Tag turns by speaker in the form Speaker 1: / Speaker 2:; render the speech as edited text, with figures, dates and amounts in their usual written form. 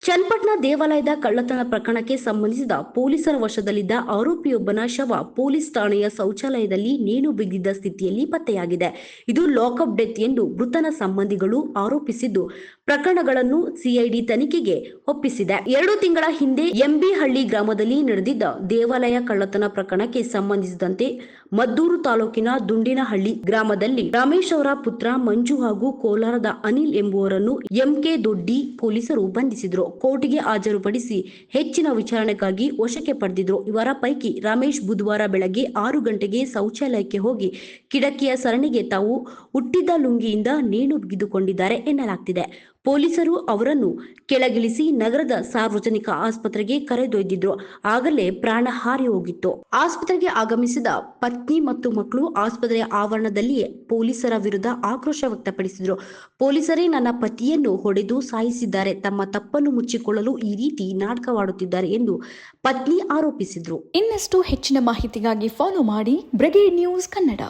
Speaker 1: ಚನ್ನಪಟ್ಟಣ ದೇವಾಲಯದ ಕಳ್ಳತನ ಪ್ರಕರಣಕ್ಕೆ ಸಂಬಂಧಿಸಿದ ಪೊಲೀಸರ ವಶದಲ್ಲಿದ್ದ ಆರೋಪಿಯೊಬ್ಬನ ಶವ ಪೊಲೀಸ್ ಠಾಣೆಯ ಶೌಚಾಲಯದಲ್ಲಿ ನೇಣು ಬಿಗಿದಿದ್ದ ಸ್ಥಿತಿಯಲ್ಲಿ ಪತ್ತೆಯಾಗಿದೆ. ಇದು ಲಾಕಪ್ ಡೆತ್ ಎಂದು ಮೃತನ ಸಂಬಂಧಿಗಳು ಆರೋಪಿಸಿದ್ದು, ಪ್ರಕರಣಗಳನ್ನು ಸಿಐಡಿ ತನಿಖೆಗೆ ಒಪ್ಪಿಸಿದೆ. 2 ತಿಂಗಳ ಹಿಂದೆ ಎಂಬಿಹಳ್ಳಿ ಗ್ರಾಮದಲ್ಲಿ ನಡೆದಿದ್ದ ದೇವಾಲಯ ಕಳ್ಳತನ ಪ್ರಕರಣಕ್ಕೆ ಸಂಬಂಧಿಸಿದಂತೆ ಮದ್ದೂರು ತಾಲೂಕಿನ ದುಂಡಿನಹಳ್ಳಿ ಗ್ರಾಮದಲ್ಲಿ ರಮೇಶ್ ಅವರ ಪುತ್ರ ಮಂಜು ಹಾಗೂ ಕೋಲಾರದ ಅನಿಲ್ ಎಂಬುವರನ್ನು ಎಂಕೆ ದೊಡ್ಡಿ ಪೊಲೀಸರು ಬಂಧಿಸಿದ್ರು. ಕೋರ್ಟ್ಗೆ ಹಾಜರುಪಡಿಸಿ ಹೆಚ್ಚಿನ ವಿಚಾರಣೆಗಾಗಿ ವಶಕ್ಕೆ ಪಡೆದಿದ್ರು. ಇವರ ಪೈಕಿ ರಮೇಶ್ ಬುಧವಾರ ಬೆಳಗ್ಗೆ 6 ಗಂಟೆಗೆ ಶೌಚಾಲಯಕ್ಕೆ ಹೋಗಿ ಕಿಟಕಿಯ ಸರಣಿಗೆ ತಾವು ಹುಟ್ಟಿದ್ದ ಲುಂಗಿಯಿಂದ ನೇಣು ಬಿಗಿದುಕೊಂಡಿದ್ದಾರೆ ಎನ್ನಲಾಗ್ತಿದೆ. ಪೊಲೀಸರು ಅವರನ್ನು ಕೆಳಗಿಳಿಸಿ ನಗರದ ಸಾರ್ವಜನಿಕ ಆಸ್ಪತ್ರೆಗೆ ಕರೆದೊಯ್ದಿದ್ರು. ಆಗಲೇ ಪ್ರಾಣ ಹಾರಿ ಹೋಗಿತ್ತು. ಆಸ್ಪತ್ರೆಗೆ ಆಗಮಿಸಿದ ಪತ್ನಿ ಮತ್ತು ಮಕ್ಕಳು ಆಸ್ಪತ್ರೆಯ ಆವರಣದಲ್ಲಿಯೇ ಪೊಲೀಸರ ವಿರುದ್ಧ ಆಕ್ರೋಶ ವ್ಯಕ್ತಪಡಿಸಿದ್ರು. ಪೊಲೀಸರೇ ನನ್ನ ಪತಿಯನ್ನು ಹೊಡೆದು ಸಾಯಿಸಿದ್ದಾರೆ, ತಮ್ಮ ತಪ್ಪನ್ನು ಮುಚ್ಚಿಕೊಳ್ಳಲು ಈ ರೀತಿ ನಾಟಕವಾಡುತ್ತಿದ್ದಾರೆ ಎಂದು ಪತ್ನಿ ಆರೋಪಿಸಿದ್ರು.
Speaker 2: ಇನ್ನಷ್ಟು ಹೆಚ್ಚಿನ ಮಾಹಿತಿಗಾಗಿ ಫಾಲೋ ಮಾಡಿ ಬ್ರಿಗೇಡ್ ನ್ಯೂಸ್ ಕನ್ನಡ.